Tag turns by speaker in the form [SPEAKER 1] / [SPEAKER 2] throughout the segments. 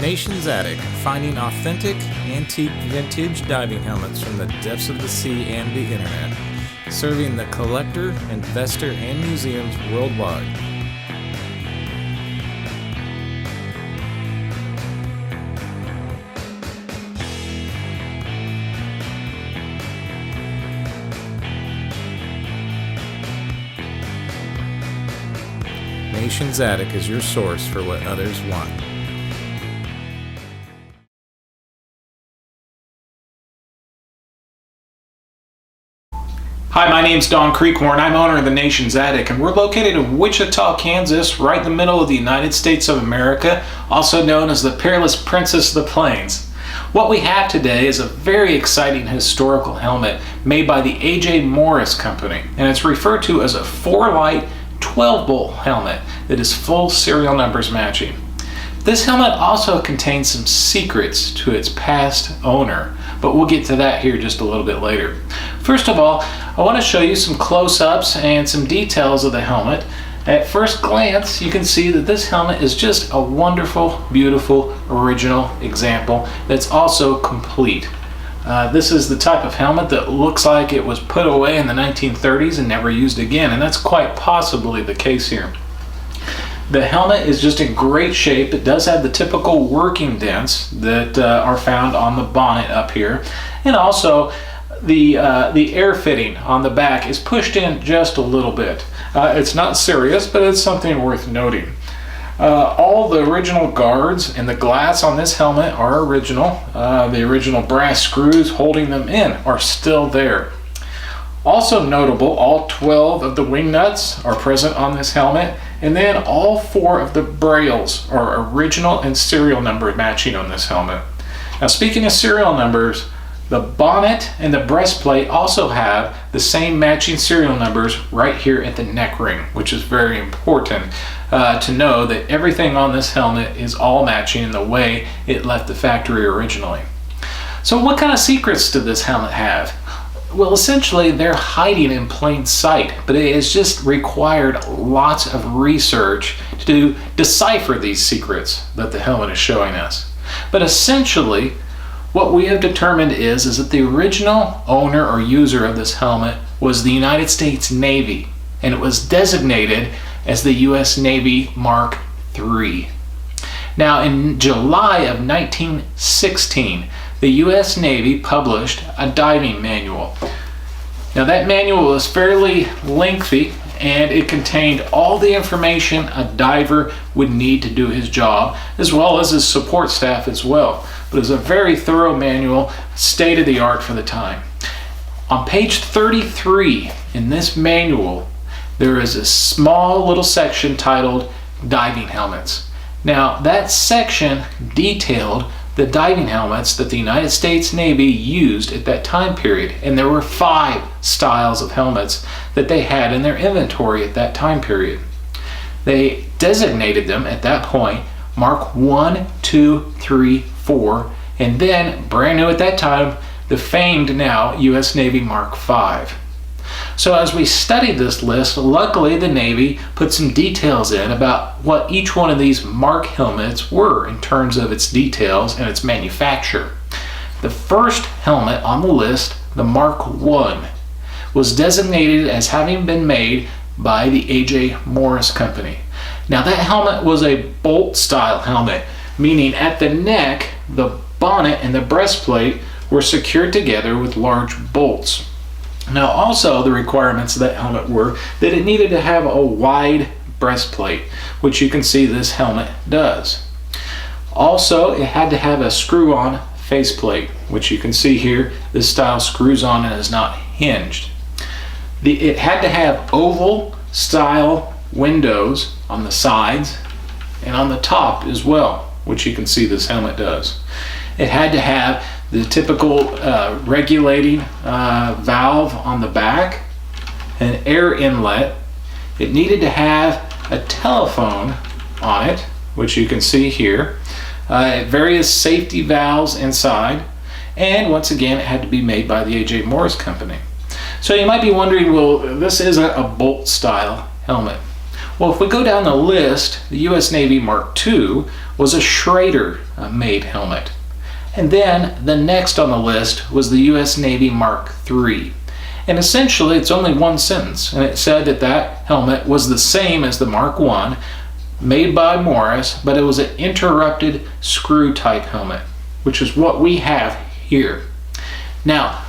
[SPEAKER 1] Nation's Attic, finding authentic, antique, vintage diving helmets from the depths of the sea and the internet, serving the collector, investor, and museums worldwide. Nation's Attic is your source for what others want.
[SPEAKER 2] Hi, my name's Don Creekhorn. I'm owner of the Nation's Attic, and we're located in Wichita, Kansas, right in the middle of the United States of America, also known as the Peerless Princess of the Plains. What we have today is a very exciting historical helmet made by the A.J. Morse Company, and it's referred to as a 4-light 12-bolt helmet that is full serial numbers matching. This helmet also contains some secrets to its past owner, but we'll get to that here just a little bit later. First of all, I want to show you some close-ups and some details of the helmet. At first glance, you can see that this helmet is just a wonderful, beautiful, original example that's also complete. This is the type of helmet that looks like it was put away in the 1930s and never used again, and that's quite possibly the case here. The helmet is just in great shape. It does have the typical working dents that are found on the bonnet up here, and also the air fitting on the back is pushed in just a little bit. It's not serious, but it's something worth noting. All the original guards and the glass on this helmet are original. The original brass screws holding them in are still there. Also notable, all 12 of the wing nuts are present on this helmet, and then all 4 of the brails are original and serial number matching on this helmet. Now, speaking of serial numbers, the bonnet and the breastplate also have the same matching serial numbers right here at the neck ring, which is very important to know that everything on this helmet is all matching in the way it left the factory originally. So what kind of secrets did this helmet have? Well, essentially they're hiding in plain sight, but it has just required lots of research to decipher these secrets that the helmet is showing us. But essentially, what we have determined is that the original owner or user of this helmet was the United States Navy, and it was designated as the U.S. Navy Mark III. Now, in July of 1916, the U.S. Navy published a diving manual. Now, that manual was fairly lengthy, and it contained all the information a diver would need to do his job, as well as his support staff as well. But it was a very thorough manual, state of the art for the time. On page 33 in this manual, there is a small little section titled Diving Helmets. Now, that section detailed the diving helmets that the United States Navy used at that time period, and there were 5 styles of helmets that they had in their inventory at that time period. They designated them at that point Mark 1, 2, 3, 4, and then, brand new at that time, the famed now U.S. Navy Mark 5. So as we studied this list, luckily the Navy put some details in about what each one of these Mark helmets were in terms of its details and its manufacture. The first helmet on the list, the Mark I, was designated as having been made by the A.J. Morse Company. Now, that helmet was a bolt style helmet, meaning at the neck, the bonnet and the breastplate were secured together with large bolts. Now, also the requirements of that helmet were that it needed to have a wide breastplate, which you can see this helmet does. Also, it had to have a screw-on faceplate, which you can see here. This style screws on and is not hinged. It had to have oval style windows on the sides and on the top as well, which you can see this helmet does. It had to have the typical regulating valve on the back, an air inlet. It needed to have a telephone on it, which you can see here, various safety valves inside, and once again it had to be made by the A.J. Morse Company. So you might be wondering, well, this isn't a bolt style helmet. Well, if we go down the list, the U.S. Navy Mark II was a Schrader made helmet. And then the next on the list was the U.S. Navy Mark III. And essentially, it's only one sentence, and it said that that helmet was the same as the Mark I, made by Morse, but it was an interrupted screw type helmet, which is what we have here. Now,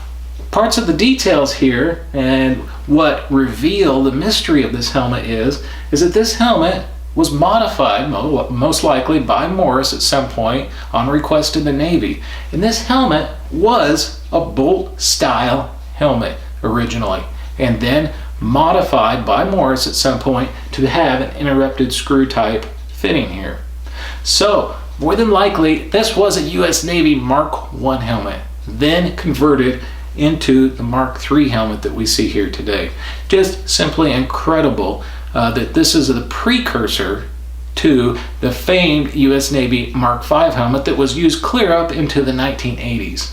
[SPEAKER 2] parts of the details here and what reveal the mystery of this helmet is that this helmet was modified, most likely by Morse at some point on request of the Navy. And this helmet was a bolt style helmet originally, and then modified by Morse at some point to have an interrupted screw type fitting here. So more than likely this was a U.S. Navy Mark I helmet, then converted into the Mark III helmet that we see here today. Just simply incredible that this is the precursor to the famed U.S. Navy Mark V helmet that was used clear up into the 1980s.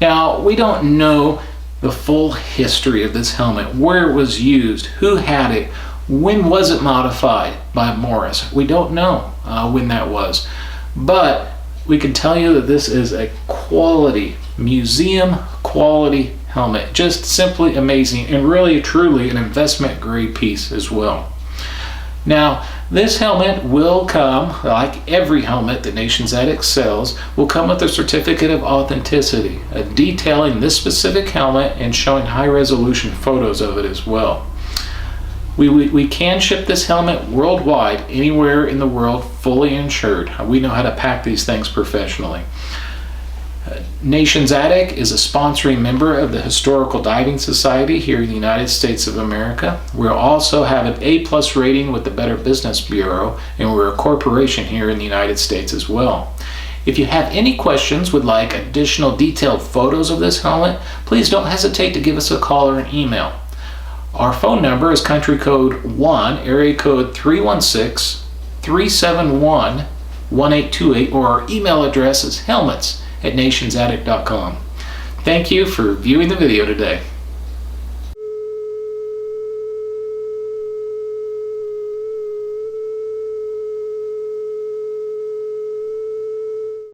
[SPEAKER 2] Now, we don't know the full history of this helmet, where it was used, who had it, when was it modified by Morse. We don't know when that was, but we can tell you that this is a quality, museum quality helmet. Just simply amazing, and really truly an investment grade piece as well. Now, this helmet will come, like every helmet that Nation's Attic sells, will come with a certificate of authenticity, detailing this specific helmet and showing high resolution photos of it as well. We can ship this helmet worldwide, anywhere in the world, fully insured. We know how to pack these things professionally. Nation's Attic is a sponsoring member of the Historical Diving Society here in the United States of America. We also have an A+ rating with the Better Business Bureau, and we're a corporation here in the United States as well. If you have any questions, would like additional detailed photos of this helmet, please don't hesitate to give us a call or an email. Our phone number is country code 1, area code 316-371-1828, or our email address is helmets@nationsattic.com. Thank you for viewing the video today.